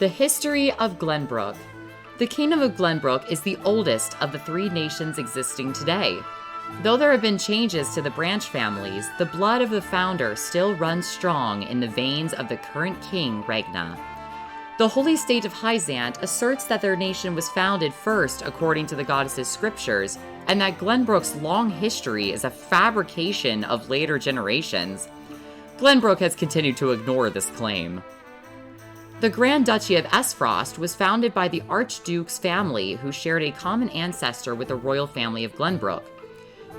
The history of Glenbrook. The Kingdom of Glenbrook is the oldest of the three nations existing today. Though there have been changes to the branch families, the blood of the founder still runs strong in the veins of the current king, Regna. The holy state of Hyzante asserts that their nation was founded first according to the goddess's scriptures, and that Glenbrook's long history is a fabrication of later generations. Glenbrook has continued to ignore this claim. The Grand Duchy of Aesfrost was founded by the Archduke's family, who shared a common ancestor with the royal family of Glenbrook.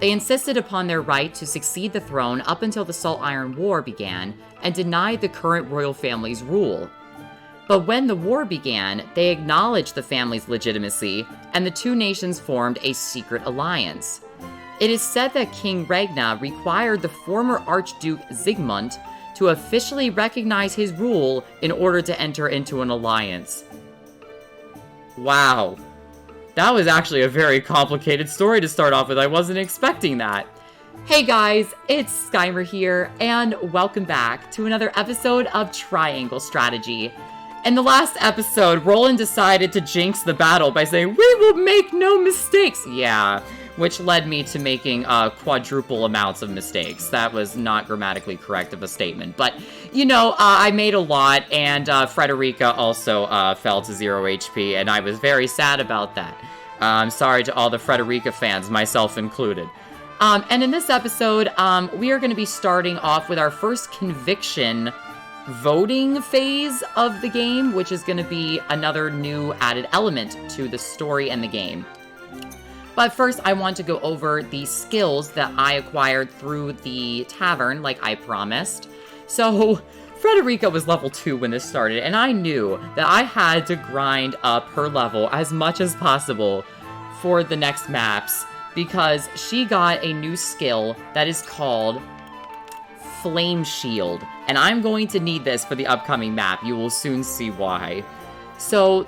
They insisted upon their right to succeed the throne up until the Salt Iron War began, and denied the current royal family's rule. But when the war began, they acknowledged the family's legitimacy, and the two nations formed a secret alliance. It is said that King Regna required the former Archduke Zygmunt to officially recognize his rule in order to enter into an alliance. Wow. That was actually a very complicated story to start off with. I wasn't expecting that. Hey guys, it's Skymer here, and welcome back to another episode of Triangle Strategy. In the last episode, Roland decided to jinx the battle by saying, "We will make no mistakes." Yeah, which led me to making quadruple amounts of mistakes. That was not grammatically correct of a statement. But, you know, I made a lot, and Frederica also fell to 0 HP, and I was very sad about that. I'm sorry to all the Frederica fans, myself included. And in this episode, we are going to be starting off with our first conviction voting phase of the game, which is going to be another new added element to the story and the game. But first, I want to go over the skills that I acquired through the tavern, like I promised. So, Frederica was level 2 when this started, and I knew that I had to grind up her level as much as possible for the next maps, because she got a new skill that is called Flame Shield, and I'm going to need this for the upcoming map. You will soon see why. So,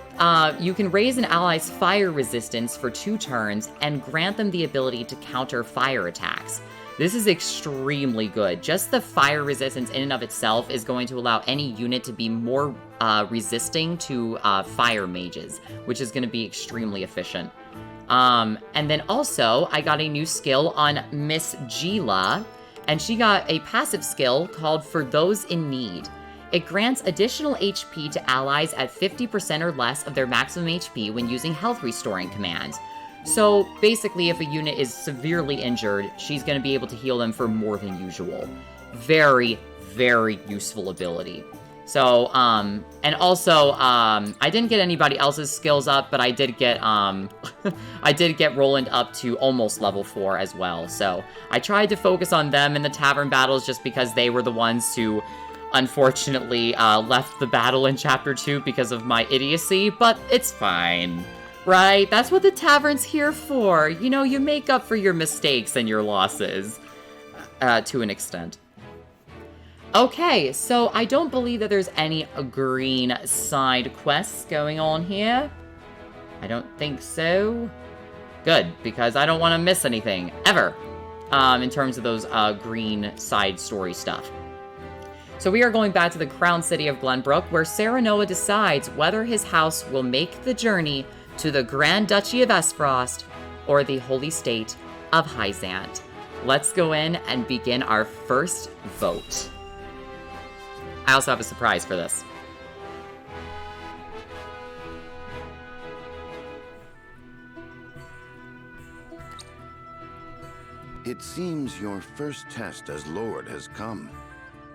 you can raise an ally's fire resistance for 2 turns and grant them the ability to counter fire attacks. This is extremely good. Just the fire resistance in and of itself is going to allow any unit to be more resisting to fire mages, which is going to be extremely efficient. And then also, I got a new skill on Miss Gila, and she got a passive skill called For Those in Need. It grants additional HP to allies at 50% or less of their maximum HP when using health restoring commands. So basically, if a unit is severely injured, she's going to be able to heal them for more than usual. Very, very useful ability. So, and also, I didn't get anybody else's skills up, but I did get, I did get Roland up to almost level 4 as well. So, I tried to focus on them in the tavern battles just because they were the ones who, unfortunately, left the battle in Chapter 2 because of my idiocy, but it's fine, right? That's what the tavern's here for. You know, you make up for your mistakes and your losses, to an extent. Okay, so I don't believe that there's any green side quests going on here. I don't think so. Good, because I don't want to miss anything, ever, in terms of those green side story stuff. So we are going back to the Crown City of Glenbrook, where Serenoa decides whether his house will make the journey to the Grand Duchy of Aesfrost or the Holy State of Hyzante. Let's go in and begin our first vote. I also have a surprise for this. It seems your first test as Lord has come.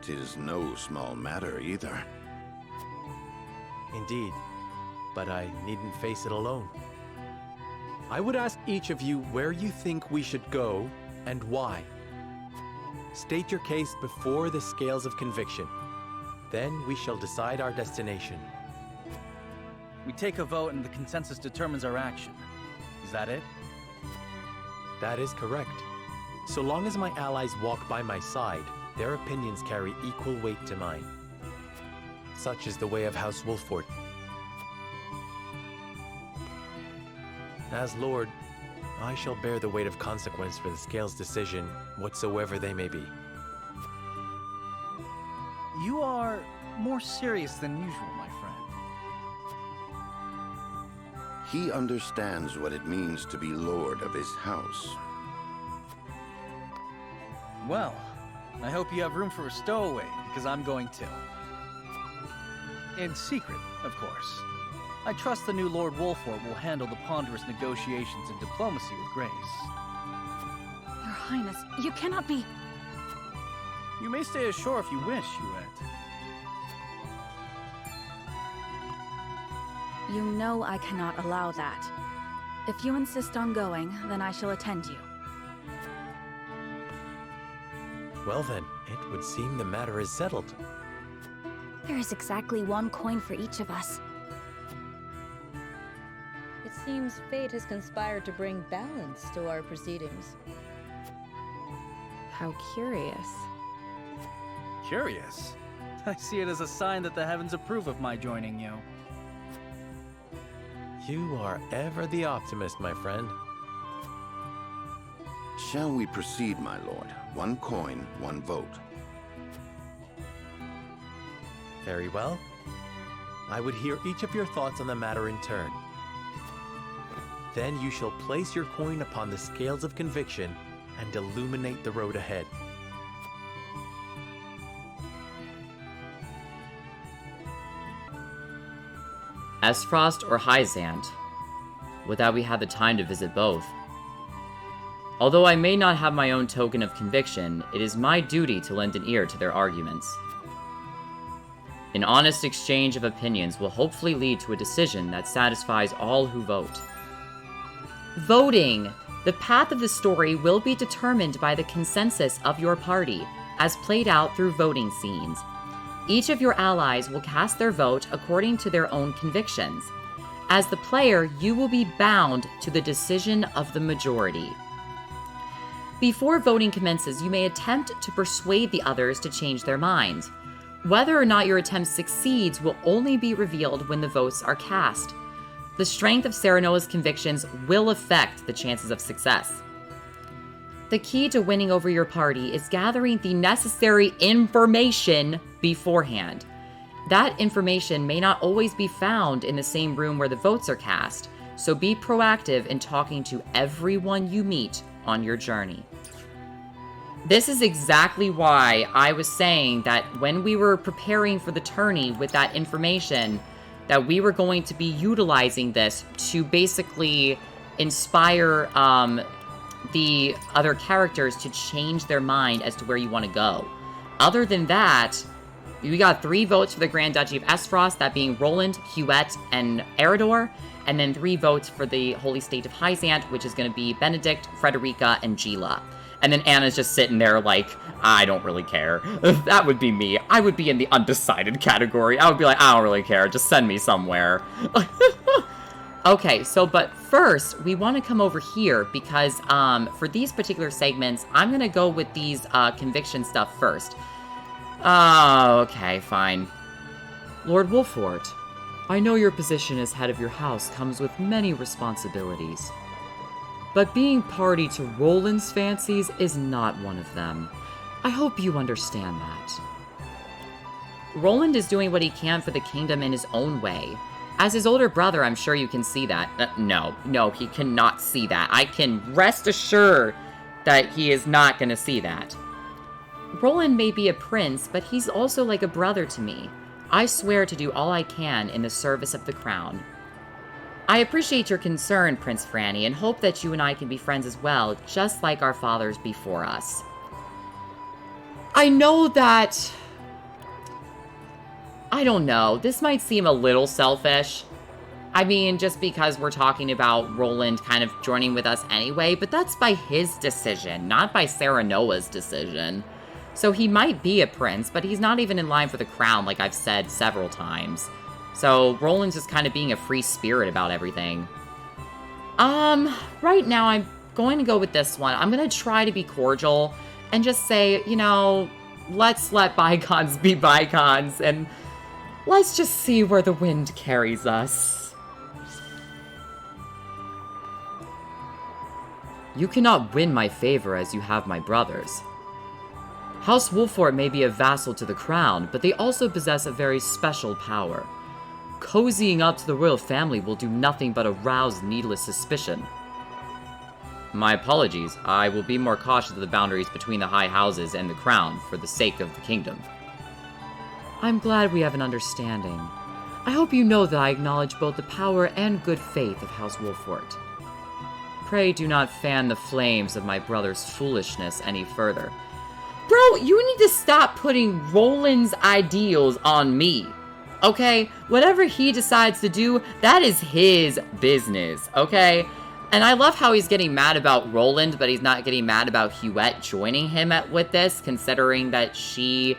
'Tis no small matter either. Indeed, but I needn't face it alone. I would ask each of you where you think we should go and why. State your case before the scales of conviction. Then we shall decide our destination. We take a vote and the consensus determines our action. Is that it? That is correct. So long as my allies walk by my side, their opinions carry equal weight to mine. Such is the way of House Wolffort. As Lord, I shall bear the weight of consequence for the Scales' decision, whatsoever they may be. You are more serious than usual, my friend. He understands what it means to be lord of his house. Well, I hope you have room for a stowaway, because I'm going to. In secret, of course. I trust the new Lord Wolfort will handle the ponderous negotiations and diplomacy with grace. Your Highness, you cannot be... You may stay ashore if you wish, Hyzante. You know I cannot allow that. If you insist on going, then I shall attend you. Well then, it would seem the matter is settled. There is exactly one coin for each of us. It seems fate has conspired to bring balance to our proceedings. How curious. Curious? I see it as a sign that the heavens approve of my joining you. You are ever the optimist, my friend. Shall we proceed, my lord? One coin, one vote. Very well. I would hear each of your thoughts on the matter in turn. Then you shall place your coin upon the scales of conviction and illuminate the road ahead. Aesfrost or Hyzante? Would that we had the time to visit both. Although I may not have my own token of conviction, it is my duty to lend an ear to their arguments. An honest exchange of opinions will hopefully lead to a decision that satisfies all who vote. Voting! The path of the story will be determined by the consensus of your party, as played out through voting scenes. Each of your allies will cast their vote according to their own convictions. As the player, you will be bound to the decision of the majority. Before voting commences, you may attempt to persuade the others to change their minds. Whether or not your attempt succeeds will only be revealed when the votes are cast. The strength of Serenoa's convictions will affect the chances of success. The key to winning over your party is gathering the necessary information beforehand. That information may not always be found in the same room where the votes are cast, so be proactive in talking to everyone you meet on your journey. This is exactly why I was saying that when we were preparing for the tourney with that information, that we were going to be utilizing this to basically inspire the other characters to change their mind as to where you want to go. Other than that, we got 3 votes for the Grand Duchy of Aesfrost, that being Roland, Huette, and Eredor, and then 3 votes for the Holy State of Hyzante, which is going to be Benedict, Frederica, and Gila. And then Anna's just sitting there like, I don't really care. That would be me. I would be in the undecided category. I would be like, I don't really care. Just send me somewhere. Okay, so, but first, we want to come over here because for these particular segments, I'm going to go with these conviction stuff first. Okay, fine. Lord Wolfort, I know your position as head of your house comes with many responsibilities. But being party to Roland's fancies is not one of them. I hope you understand that. Roland is doing what he can for the kingdom in his own way. As his older brother, I'm sure you can see that. No, he cannot see that. I can rest assured that he is not going to see that. Roland may be a prince, but he's also like a brother to me. I swear to do all I can in the service of the crown. I appreciate your concern, Prince Franny, and hope that you and I can be friends as well, just like our fathers before us. I know that... I don't know. This might seem a little selfish. I mean, just because we're talking about Roland kind of joining with us anyway, but that's by his decision, not by Serenoa's decision. So he might be a prince, but he's not even in line for the crown, like I've said several times. So Roland's just kind of being a free spirit about everything. Right now I'm going to go with this one. I'm going to try to be cordial and just say, you know, let's let bygones be bygones and let's just see where the wind carries us. You cannot win my favor as you have my brother's. House Wolfort may be a vassal to the crown, but they also possess a very special power. cozying up to the royal family will do nothing but arouse needless suspicion. My apologies. I will be more cautious of the boundaries between the high houses and the crown for the sake of the kingdom. I'm glad we have an understanding. I hope you know that I acknowledge both the power and good faith of House Wolfort. Pray do not fan the flames of my brother's foolishness any further. Bro, you need to stop putting Roland's ideals on me. Okay? Whatever he decides to do, that is his business, okay? And I love how he's getting mad about Roland, but he's not getting mad about Huette joining him with this, considering that she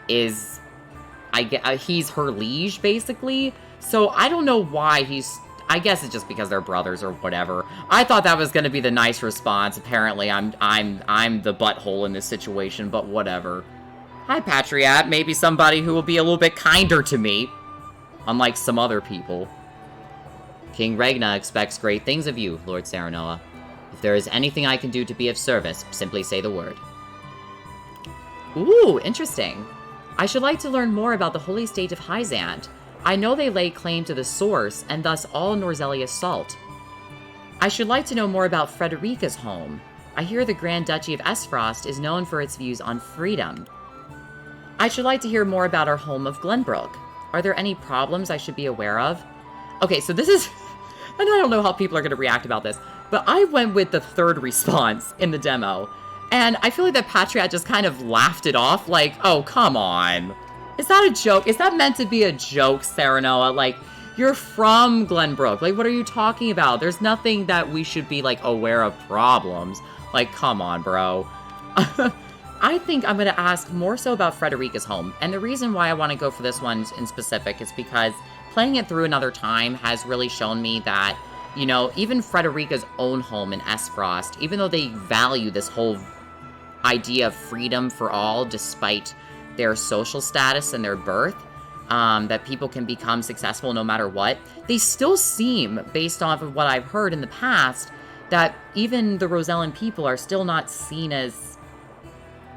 is, he's her liege, basically. So I don't know why I guess it's just because they're brothers or whatever. I thought that was going to be the nice response. Apparently, I'm the butthole in this situation, but whatever. Hi, Patriat. Maybe somebody who will be a little bit kinder to me, unlike some other people. King Regna expects great things of you, Lord Serenoa. If there is anything I can do to be of service, simply say the word. Ooh, interesting. I should like to learn more about the holy state of Hyzante. I know they lay claim to the source, and thus all Norzelia's salt. I should like to know more about Frederica's home. I hear the Grand Duchy of Aesfrost is known for its views on freedom. I should like to hear more about our home of Glenbrook. Are there any problems I should be aware of? Okay, so this is... and I don't know how people are going to react about this, but I went with the third response in the demo, and I feel like that Patriat just kind of laughed it off, like, oh, come on. Is that a joke? Is that meant to be a joke, Serenoa? Like, you're from Glenbrook. Like, what are you talking about? There's nothing that we should be, like, aware of problems. Like, come on, bro. I think I'm going to ask more so about Frederica's home. And the reason why I want to go for this one in specific is because playing it through another time has really shown me that, you know, even Frederica's own home in Aesfrost, even though they value this whole idea of freedom for all, despite their social status and their birth, that people can become successful no matter what, they still seem, based off of what I've heard in the past, that even the Rosellan people are still not seen as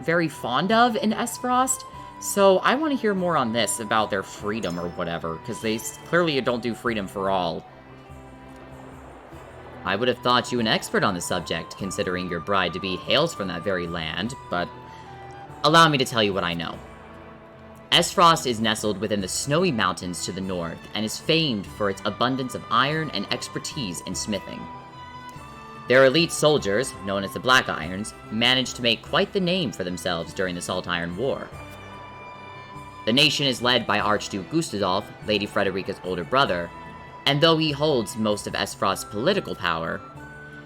very fond of in Aesfrost. So I want to hear more on this about their freedom or whatever, because they clearly don't do freedom for all. I would have thought you an expert on the subject, considering your bride-to-be hails from that very land, but allow me to tell you what I know. Aesfrost is nestled within the snowy mountains to the north, and is famed for its abundance of iron and expertise in smithing. Their elite soldiers, known as the Black Irons, managed to make quite the name for themselves during the Salt Iron War. The nation is led by Archduke Gustadolf, Lady Frederica's older brother, and though he holds most of Aesfrost's political power,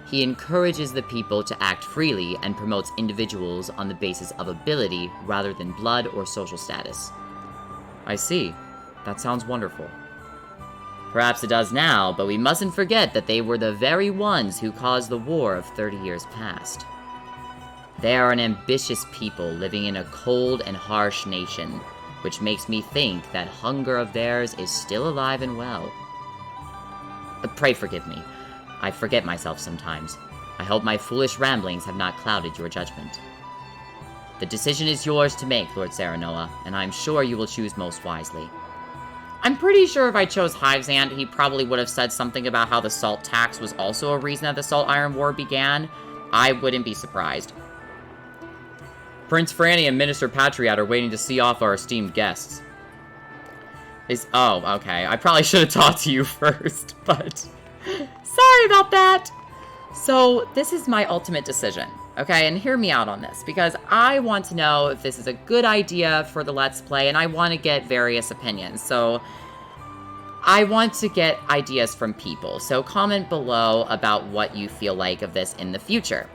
he encourages the people to act freely and promotes individuals on the basis of ability rather than blood or social status. I see. That sounds wonderful. Perhaps it does now, but we mustn't forget that they were the very ones who caused the war of 30 years past. They are an ambitious people living in a cold and harsh nation, which makes me think that hunger of theirs is still alive and well. Pray forgive me. I forget myself sometimes. I hope my foolish ramblings have not clouded your judgment. The decision is yours to make, Lord Serenoa, and I am sure you will choose most wisely. I'm pretty sure if I chose Hyzante, he probably would have said something about how the salt tax was also a reason that the Salt Iron War began. I wouldn't be surprised. Prince Franny and Minister Patriat are waiting to see off our esteemed guests. Oh, okay. I probably should have talked to you first, but sorry about that. So this is my ultimate decision, okay? And hear me out on this, because I want to know if this is a good idea for the Let's Play, and I want to get various opinions. So I want to get ideas from people. So comment below about what you feel like of this in the future.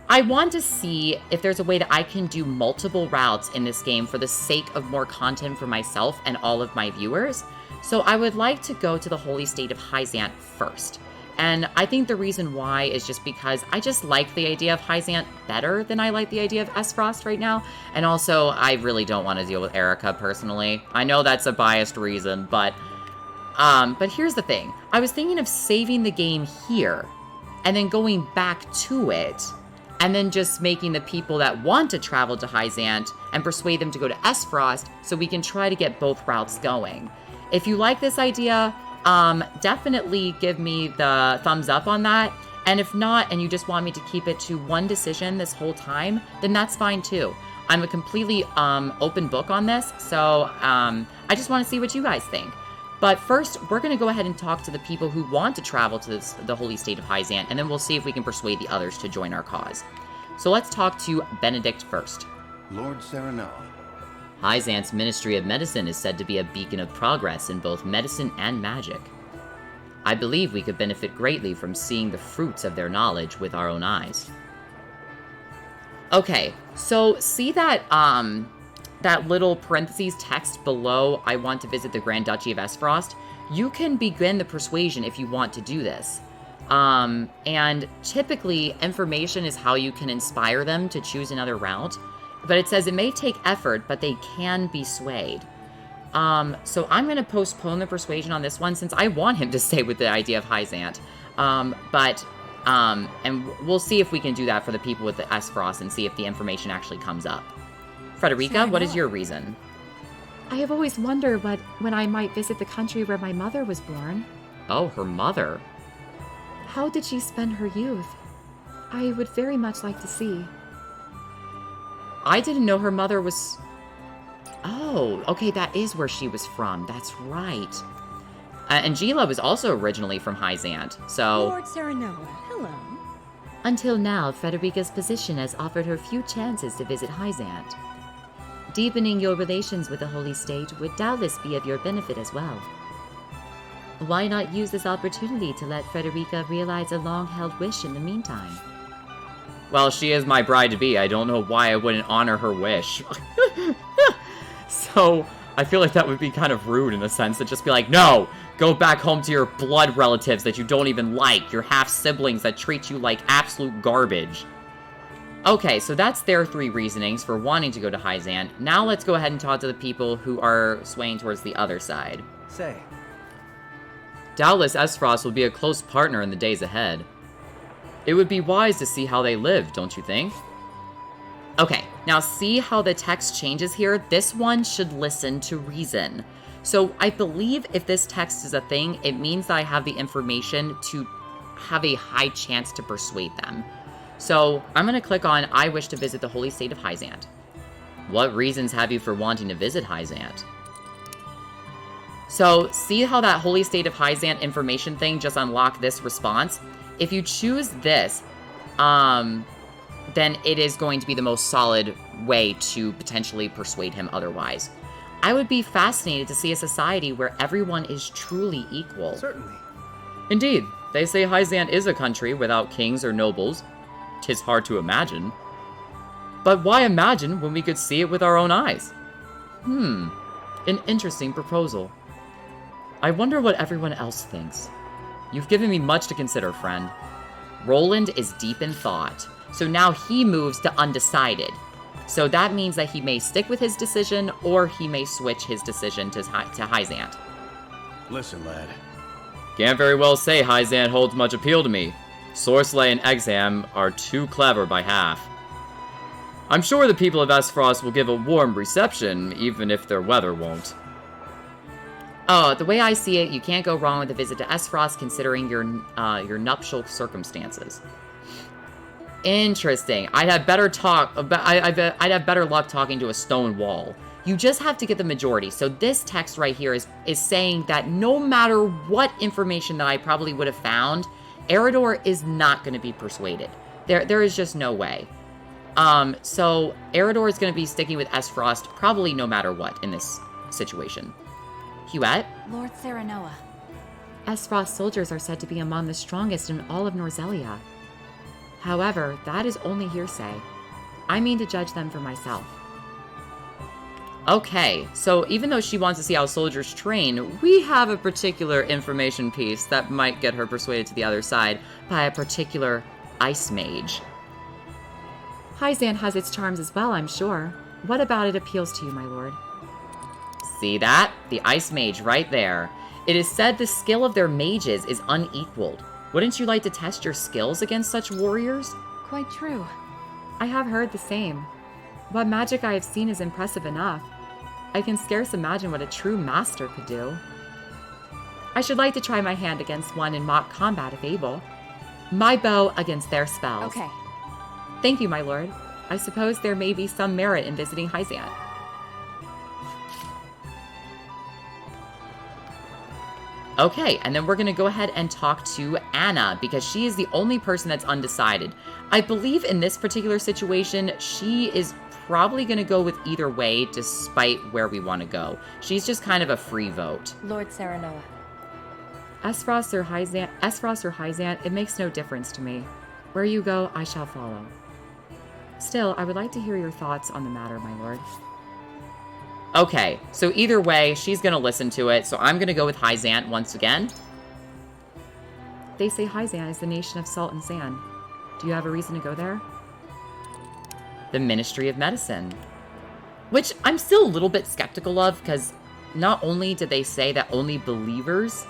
I want to see if there's a way that I can do multiple routes in this game for the sake of more content for myself and all of my viewers. So I would like to go to the holy state of Hyzante first. And I think the reason why is just because I just like the idea of Hyzante better than I like the idea of Aesfrost right now. And also, I really don't want to deal with Erica personally. I know that's a biased reason, but here's the thing. I was thinking of saving the game here and then going back to it, and then just making the people that want to travel to Hyzante and persuade them to go to Aesfrost so we can try to get both routes going. If you like this idea, definitely give me the thumbs up on that. And if not, and you just want me to keep it to one decision this whole time, then that's fine too. I'm a completely open book on this, so I just want to see what you guys think. But first, we're going to go ahead and talk to the people who want to travel to the holy state of Hyzante, and then we'll see if we can persuade the others to join our cause. So let's talk to Benedict first. Lord Serenoa. Hyzante's Ministry of Medicine is said to be a beacon of progress in both medicine and magic. I believe we could benefit greatly from seeing the fruits of their knowledge with our own eyes. Okay, so see that that little parentheses text below, I want to visit the Grand Duchy of Aesfrost? You can begin the persuasion if you want to do this. And typically, information is how you can inspire them to choose another route. But it says it may take effort, but they can be swayed. So I'm going to postpone the persuasion on this one since I want him to stay with the idea of Hyzante. And we'll see if we can do that for the people with the Aesfrost and see if the information actually comes up. Frederica, what is your reason? I have always wondered when I might visit the country where my mother was born. Oh, her mother. How did she spend her youth? I would very much like to see. I didn't know her mother was... Oh, okay, that is where she was from. That's right. Angela was also originally from Hyzante, so... Lord Serenoa, hello. Until now, Frederica's position has offered her few chances to visit Hyzante. Deepening your relations with the Holy State would doubtless be of your benefit as well. Why not use this opportunity to let Frederica realize a long-held wish in the meantime? Well, she is my bride-to-be. I don't know why I wouldn't honor her wish. So, I feel like that would be kind of rude in a sense to just be like, no, go back home to your blood relatives that you don't even like, your half-siblings that treat you like absolute garbage. Okay, so that's their three reasonings for wanting to go to Hyzante. Now let's go ahead and talk to the people who are swaying towards the other side. Say. Doubtless Aesfrost will be a close partner in the days ahead. It would be wise to see how they live, don't you think? Okay, now see how the text changes here? This one should listen to reason. So I believe if this text is a thing, it means that I have the information to have a high chance to persuade them. So I'm going to click on I wish to visit the holy state of Hyzante. What reasons have you for wanting to visit Hyzante? So see how that holy state of Hyzante information thing just unlocked this response? If you choose this, then it is going to be the most solid way to potentially persuade him otherwise. I would be fascinated to see a society where everyone is truly equal. Certainly. Indeed, they say Hyzante is a country without kings or nobles. 'Tis hard to imagine. But why imagine when we could see it with our own eyes? An interesting proposal. I wonder what everyone else thinks. You've given me much to consider, friend. Roland is deep in thought, so now he moves to undecided. So that means that he may stick with his decision, or he may switch his decision to Hyzante. Listen, lad. Can't very well say Hyzante holds much appeal to me. Sorcelay and Exam are too clever by half. I'm sure the people of Aesfrost will give a warm reception, even if their weather won't. Oh, the way I see it, you can't go wrong with a visit to Aesfrost considering your nuptial circumstances. Interesting. I'd have better luck talking to a stone wall. You just have to get the majority. So this text right here is saying that no matter what information that I probably would have found, Eridor is not going to be persuaded. There is just no way. So Eridor is going to be sticking with Aesfrost probably no matter what in this situation. Huette? Lord Serenoa. Aesfrost soldiers are said to be among the strongest in all of Norzelia. However, that is only hearsay. I mean to judge them for myself. Okay, so even though she wants to see how soldiers train, we have a particular information piece that might get her persuaded to the other side by a particular ice mage. Hyzante has its charms as well, I'm sure. What about it appeals to you, my lord? See that? The ice mage right there. It is said the skill of their mages is unequaled. Wouldn't you like to test your skills against such warriors? Quite true. I have heard the same. What magic I have seen is impressive enough. I can scarce imagine what a true master could do. I should like to try my hand against one in mock combat if able. My bow against their spells. Okay. Thank you, my lord. I suppose there may be some merit in visiting Hyzante. Okay, and then we're going to go ahead and talk to Anna, because she is the only person that's undecided. I believe in this particular situation, she is probably going to go with either way, despite where we want to go. She's just kind of a free vote. Lord Serenoa. Aesfrost or Hyzante, it makes no difference to me. Where you go, I shall follow. Still, I would like to hear your thoughts on the matter, my lord. Okay, so either way, she's going to listen to it, so I'm going to go with Hyzante once again. They say Hyzante is the nation of salt and sand. Do you have a reason to go there? The Ministry of Medicine. Which I'm still a little bit skeptical of, because not only did they say that only believers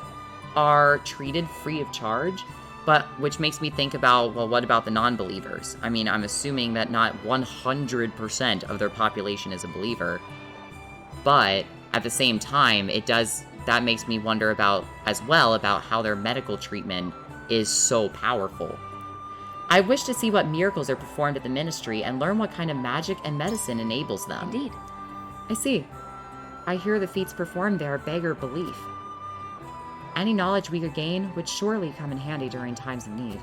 are treated free of charge, but which makes me think about, well, what about the non-believers? I mean, I'm assuming that not 100% of their population is a believer. But at the same time, that makes me wonder about how their medical treatment is so powerful. I wish to see what miracles are performed at the ministry and learn what kind of magic and medicine enables them. Indeed. I see. I hear the feats performed there beggar belief. Any knowledge we could gain would surely come in handy during times of need.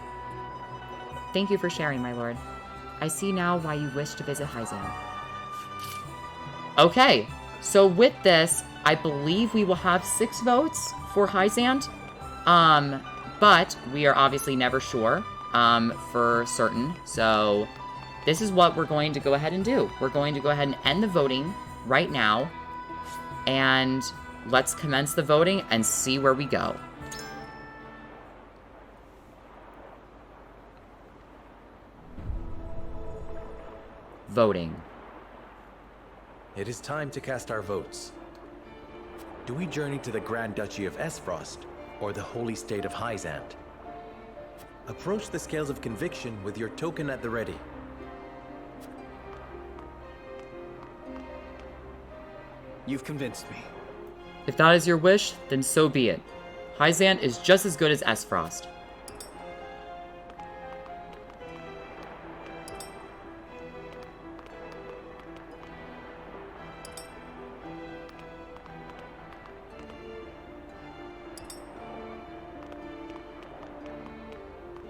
Thank you for sharing, my lord. I see now why you wish to visit Hyzante. Okay. So with this, I believe we will have 6 votes for Hyzante, but we are obviously never sure for certain. So this is what we're going to go ahead and do. We're going to go ahead and end the voting right now, and let's commence the voting and see where we go. Voting. It is time to cast our votes. Do we journey to the Grand Duchy of Aesfrost, or the Holy State of Hyzante? Approach the scales of conviction with your token at the ready. You've convinced me. If that is your wish, then so be it. Hyzante is just as good as Aesfrost.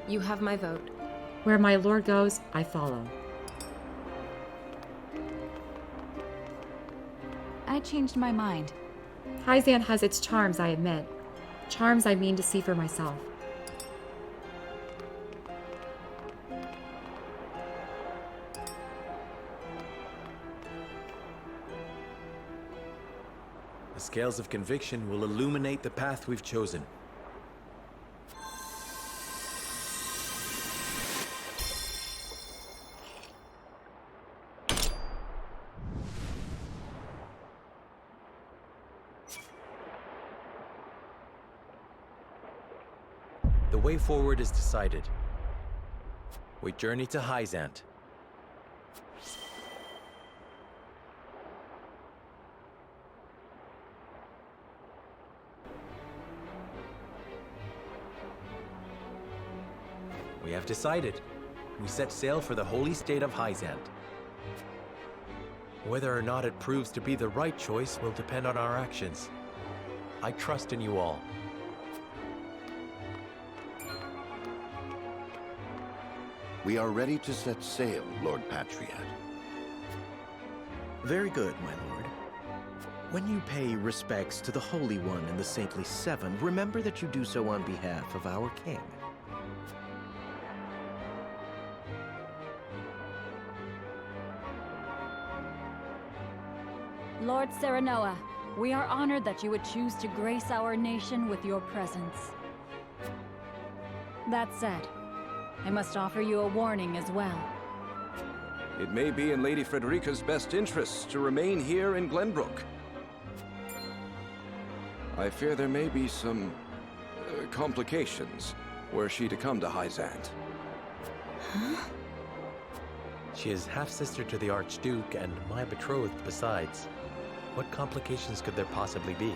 You have my vote. Where my lord goes, I follow. I changed my mind. Hyzante has its charms, I admit. Charms I mean to see for myself. The scales of conviction will illuminate the path we've chosen. The way forward is decided. We journey to Hyzante. We have decided. We set sail for the holy state of Hyzante. Whether or not it proves to be the right choice will depend on our actions. I trust in you all. We are ready to set sail, Lord Patriot. Very good, my lord. When you pay respects to the Holy One and the Saintly Seven, remember that you do so on behalf of our king. Lord Serenoa, we are honored that you would choose to grace our nation with your presence. That said, I must offer you a warning as well. It may be in Lady Frederica's best interests to remain here in Glenbrook. I fear there may be some complications were she to come to Hyzante. Huh? She is half-sister to the Archduke and my betrothed besides. What complications could there possibly be?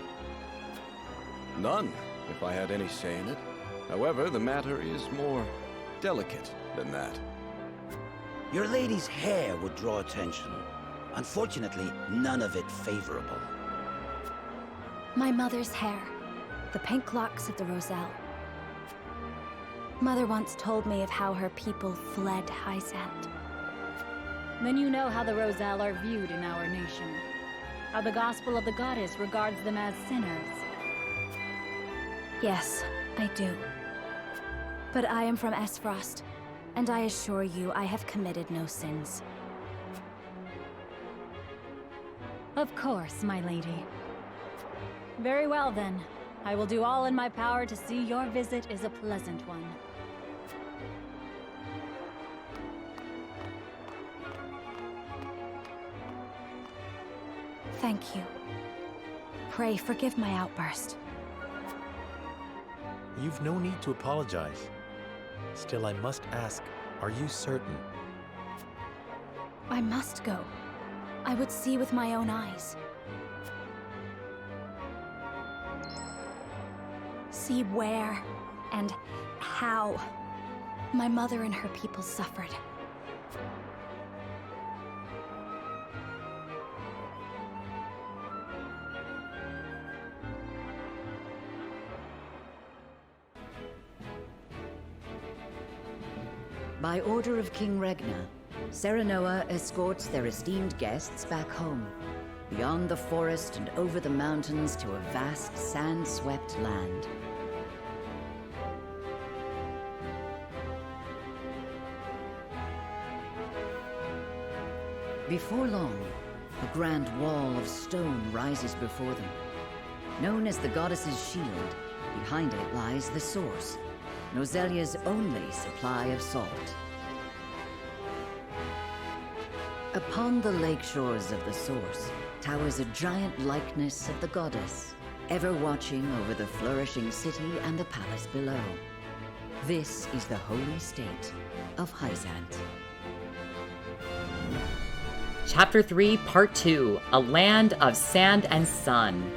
None. if I had any say in it. However, the matter is more delicate than that. Your lady's hair would draw attention. Unfortunately, none of it favorable. My mother's hair. The pink locks of the Roselle. Mother once told me of how her people fled Hyzante. Then you know how the Roselle are viewed in our nation. How the gospel of the goddess regards them as sinners. Yes, I do. But I am from Aesfrost, and I assure you I have committed no sins. Of course, my lady. Very well then. I will do all in my power to see your visit is a pleasant one. Thank you. Pray forgive my outburst. You've no need to apologize. Still, I must ask, are you certain? I must go. I would see with my own eyes. See where and how my mother and her people suffered. By order of King Regna, Serenoa escorts their esteemed guests back home, beyond the forest and over the mountains to a vast sand-swept land. Before long, a grand wall of stone rises before them. Known as the Goddess's Shield, behind it lies the source, Nozelia's only supply of salt. Upon the lake shores of the source towers a giant likeness of the goddess, ever watching over the flourishing city and the palace below. This is the holy state of Hyzante. Chapter 3, Part 2, A Land of Sand and Sun.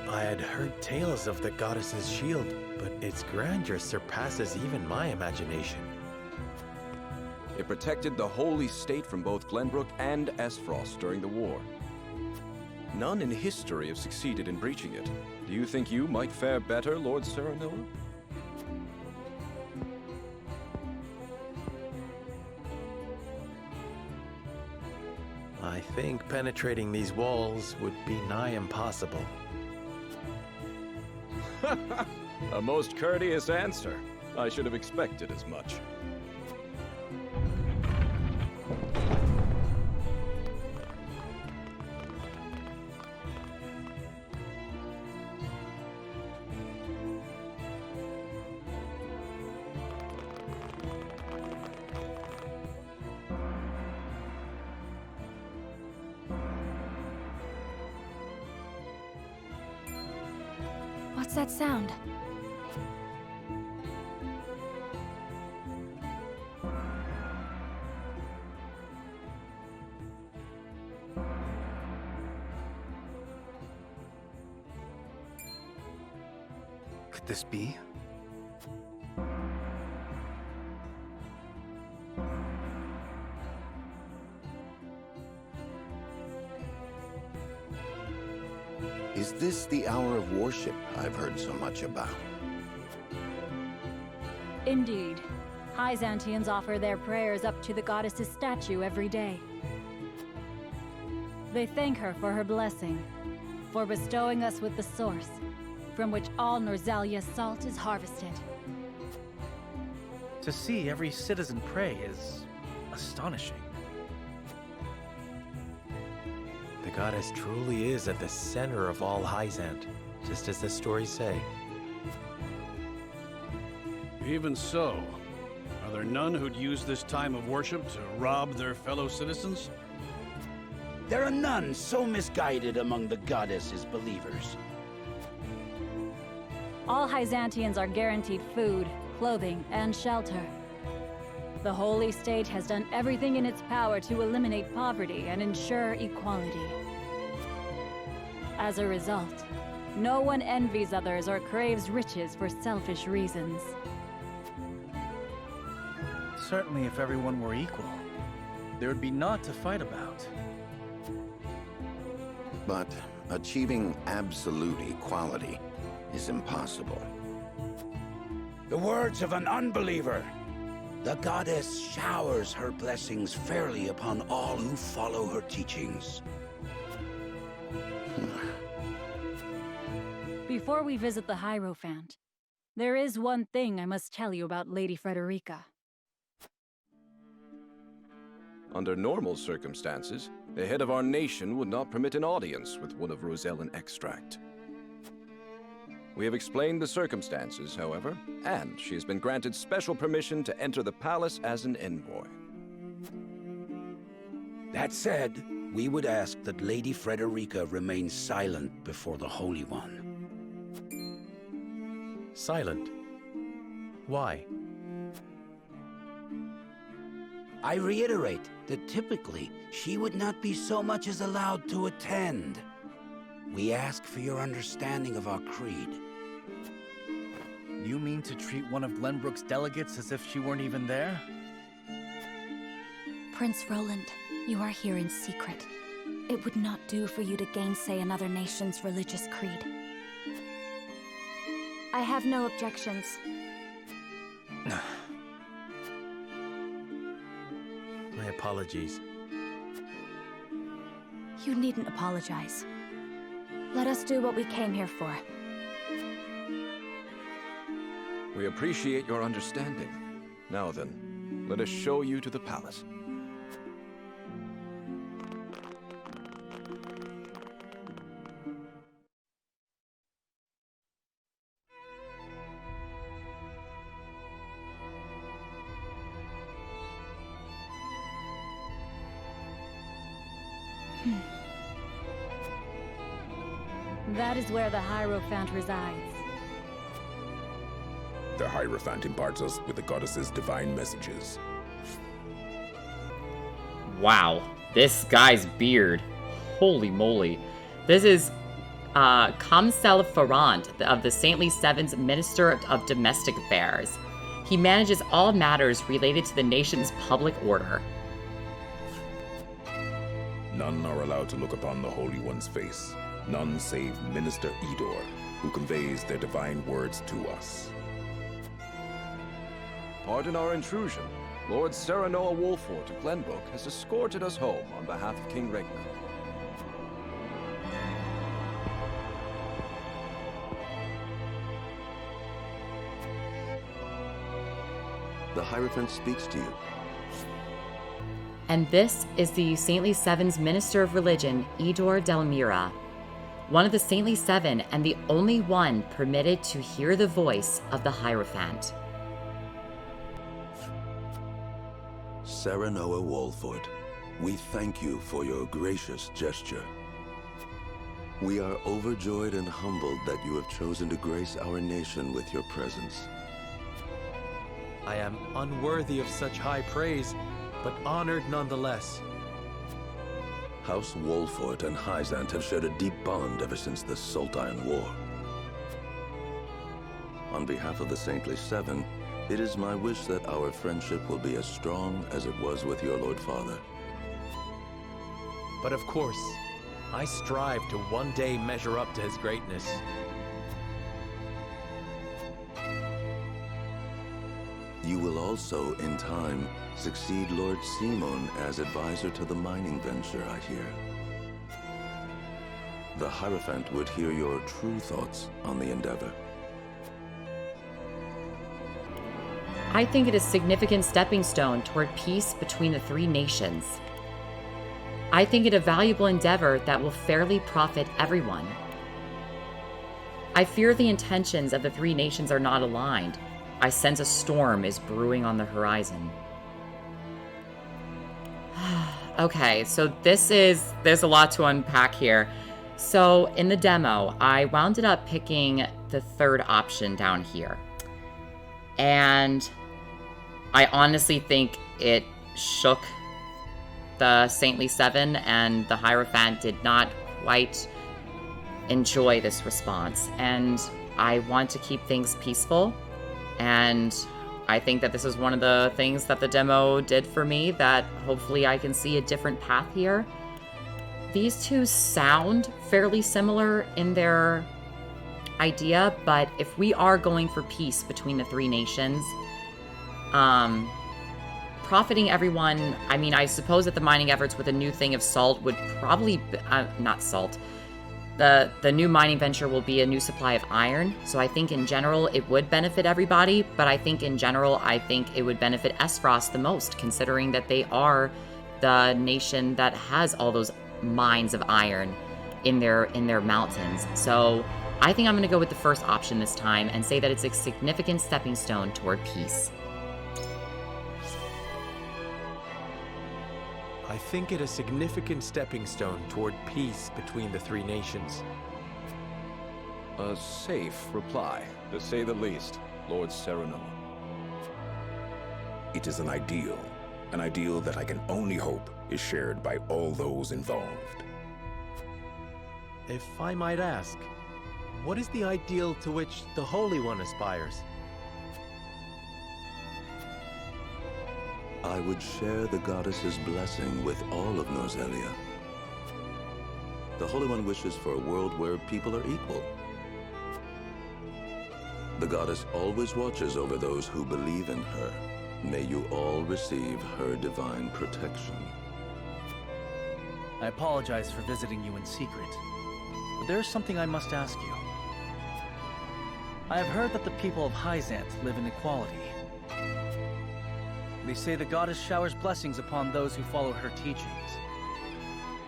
I had heard tales of the goddess's shield, but its grandeur surpasses even my imagination. It protected the holy state from both Glenbrook and Aesfrost during the war. None in history have succeeded in breaching it. Do you think you might fare better, Lord Serenoa? I think penetrating these walls would be nigh impossible. A most courteous answer. I should have expected as much. What's that sound? Could this be? Is this the hour of worship I've heard so much about? Indeed. Hyzantians offer their prayers up to the goddess's statue every day. They thank her for her blessing, for bestowing us with the source, from which all Norzalia's salt is harvested. To see every citizen pray is astonishing. The goddess truly is at the center of all Hyzante, just as the stories say. Even so, are there none who'd use this time of worship to rob their fellow citizens? There are none so misguided among the goddess's believers. all Hyzantians are guaranteed food, clothing, and shelter. The Holy State has done everything in its power to eliminate poverty and ensure equality. As a result, no one envies others or craves riches for selfish reasons. Certainly, if everyone were equal, there would be naught to fight about. But achieving absolute equality is impossible. The words of an unbeliever. The goddess showers her blessings fairly upon all who follow her teachings. Before we visit the Hierophant, there is one thing I must tell you about Lady Frederica. Under normal circumstances, the head of our nation would not permit an audience with one of Rosellan extract. We have explained the circumstances, however, and she has been granted special permission to enter the palace as an envoy. That said, we would ask that Lady Frederica remain silent before the Holy One. Silent? Why? I reiterate that typically she would not be so much as allowed to attend. We ask for your understanding of our creed. You mean to treat one of Glenbrook's delegates as if she weren't even there? Prince Roland, you are here in secret. It would not do for you to gainsay another nation's religious creed. I have no objections. My apologies. You needn't apologize. Let us do what we came here for. We appreciate your understanding. Now then, let us show you to the palace. That is where the Hierophant resides. The Hierophant imparts us with the goddess's divine messages. Wow, this guy's beard. Holy moly. This is Kamsel Farrant of the Saintly Seven's Minister of Domestic Affairs. He manages all matters related to the nation's public order. None are allowed to look upon the Holy One's face. None save Minister Idor, who conveys their divine words to us. Pardon our intrusion. Lord Serenoa Wolfort of Glenbrook has escorted us home on behalf of King Regner. The Hierophant speaks to you. And this is the Saintly Seven's Minister of Religion, Idor Delmira. One of the Saintly Seven and the only one permitted to hear the voice of the Hierophant. Serenoa Wolfort, we thank you for your gracious gesture. We are overjoyed and humbled that you have chosen to grace our nation with your presence. I am unworthy of such high praise, but honored nonetheless. House Wolfort and Hyzante have shared a deep bond ever since the Sultan War. On behalf of the Saintly Seven, it is my wish that our friendship will be as strong as it was with your Lord Father. But of course, I strive to one day measure up to his greatness. You will also, in time, succeed Lord Simon as advisor to the mining venture, I hear. The Hierophant would hear your true thoughts on the endeavor. I think it is a significant stepping stone toward peace between the three nations. I think it a valuable endeavor that will fairly profit everyone. I fear the intentions of the three nations are not aligned. I sense a storm is brewing on the horizon. Okay, so there's a lot to unpack here. So in the demo, I wound up picking the third option down here. And I honestly think it shook the Saintly Seven, and the Hierophant did not quite enjoy this response. And I want to keep things peaceful, and I think that this is one of the things that the demo did for me, that hopefully I can see a different path here. These two sound fairly similar in their idea, but if we are going for peace between the three nations, profiting everyone, I mean, I suppose that the mining efforts with a new thing of salt would probably, not salt, the new mining venture will be a new supply of iron, so I think in general it would benefit everybody, but I think in general, I think it would benefit Aesfrost the most, considering that they are the nation that has all those mines of iron in their mountains. So I think I'm going to go with the first option this time and say that it's a significant stepping stone toward peace. I think it a significant stepping stone toward peace between the three nations. A safe reply, to say the least, Lord Serenoa. It is an ideal that I can only hope is shared by all those involved. If I might ask, what is the ideal to which the Holy One aspires? I would share the goddess's blessing with all of Norzelia. The Holy One wishes for a world where people are equal. The goddess always watches over those who believe in her. May you all receive her divine protection. I apologize for visiting you in secret, but there is something I must ask you. I have heard that the people of Hyzante live in equality. They say the goddess showers blessings upon those who follow her teachings.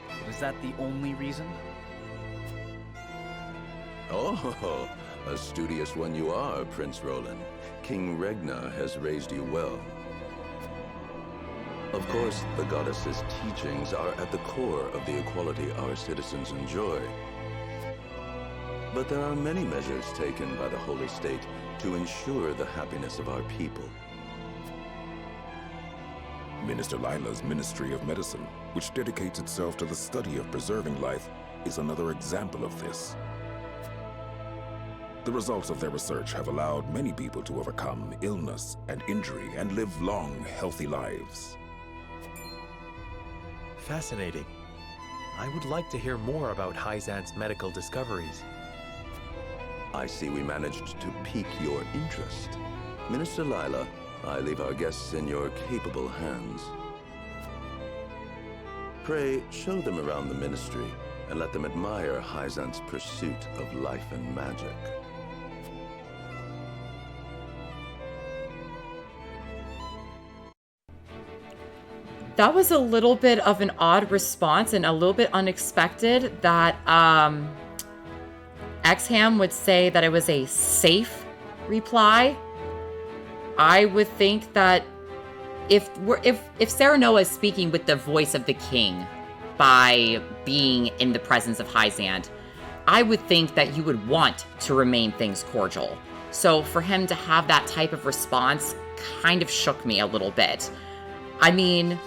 But is that the only reason? Oh, a studious one you are, Prince Roland. King Regna has raised you well. Of course, the goddess's teachings are at the core of the equality our citizens enjoy. But there are many measures taken by the Holy State to ensure the happiness of our people. Minister Lila's Ministry of Medicine, which dedicates itself to the study of preserving life, is another example of this. The results of their research have allowed many people to overcome illness and injury and live long, healthy lives. Fascinating. I would like to hear more about Hyzante's medical discoveries. I see we managed to pique your interest. Minister Lila, I leave our guests in your capable hands. Pray, show them around the ministry and let them admire Hyzante's pursuit of life and magic. That was a little bit of an odd response and a little bit unexpected that Exham would say that it was a safe reply. I would think that if Serenoa is speaking with the voice of the king by being in the presence of Hyzante, I would think that you would want to remain things cordial. So for him to have that type of response kind of shook me a little bit. I mean,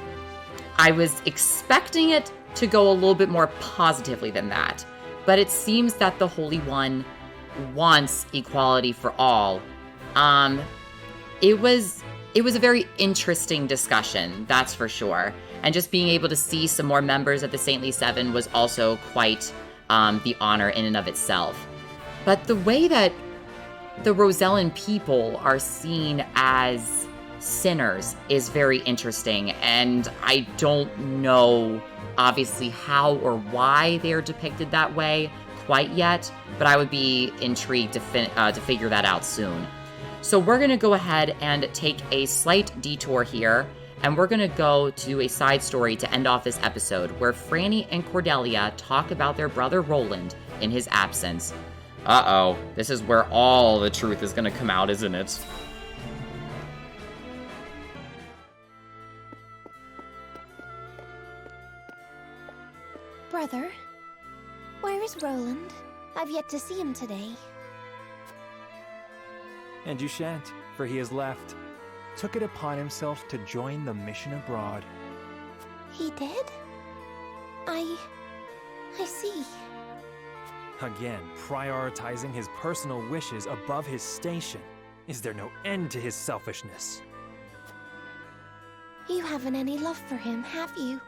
I was expecting it to go a little bit more positively than that, but it seems that the Holy One wants equality for all. It was a very interesting discussion, that's for sure. And just being able to see some more members of the Saintly Seven was also quite the honor in and of itself. But the way that the Rosellan people are seen as sinners is very interesting, and I don't know, obviously, how or why they're depicted that way quite yet, but I would be intrigued to figure that out soon. So we're going to go ahead and take a slight detour here, and we're going to go to a side story to end off this episode, where Franny and Cordelia talk about their brother Roland in his absence. Uh-oh, this is where all the truth is going to come out, isn't it? Brother, where is Roland? I've yet to see him today. And you shan't, for he has left. Took it upon himself to join the mission abroad. He did? I see. Again, prioritizing his personal wishes above his station. Is there no end to his selfishness? You haven't any love for him, have you?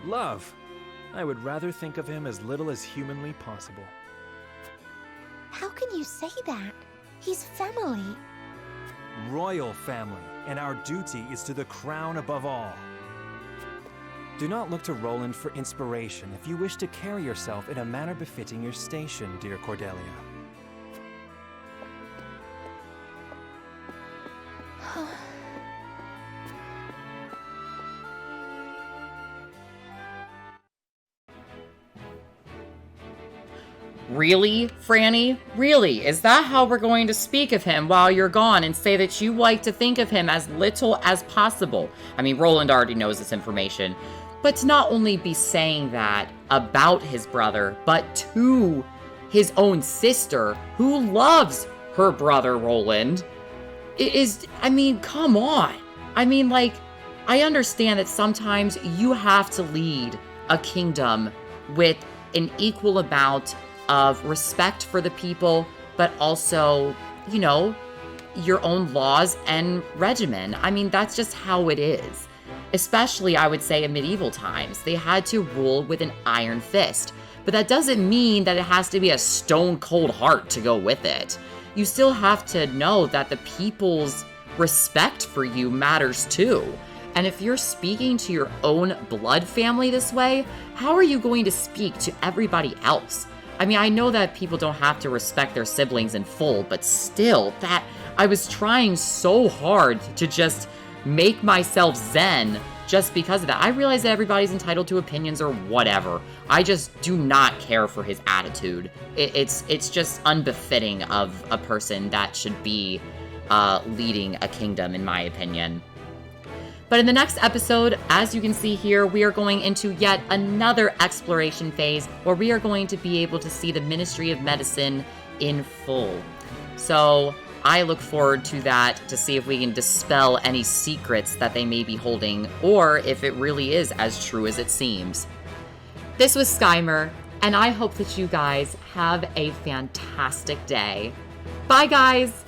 Love. I would rather think of him as little as humanly possible. How can you say that? He's family. Royal family, and our duty is to the crown above all. Do not look to Roland for inspiration if you wish to carry yourself in a manner befitting your station, dear Cordelia. Really, Franny? Really? Is that how we're going to speak of him while you're gone and say that you like to think of him as little as possible? I mean, Roland already knows this information. But to not only be saying that about his brother, but to his own sister, who loves her brother Roland, it is, I mean, come on. I mean, like, I understand that sometimes you have to lead a kingdom with an equal amount of respect for the people, but also, you know, your own laws and regimen. I mean, that's just how it is. Especially, I would say, in medieval times. They had to rule with an iron fist. But that doesn't mean that it has to be a stone cold heart to go with it. You still have to know that the people's respect for you matters too. And if you're speaking to your own blood family this way, how are you going to speak to everybody else? I mean, I know that people don't have to respect their siblings in full, but still, that I was trying so hard to just make myself zen just because of that. I realize that everybody's entitled to opinions or whatever. I just do not care for his attitude. It's just unbefitting of a person that should be leading a kingdom, in my opinion. But in the next episode, as you can see here, we are going into yet another exploration phase where we are going to be able to see the Ministry of Medicine in full. So I look forward to that to see if we can dispel any secrets that they may be holding, or if it really is as true as it seems. This was Skymer, and I hope that you guys have a fantastic day. Bye, guys!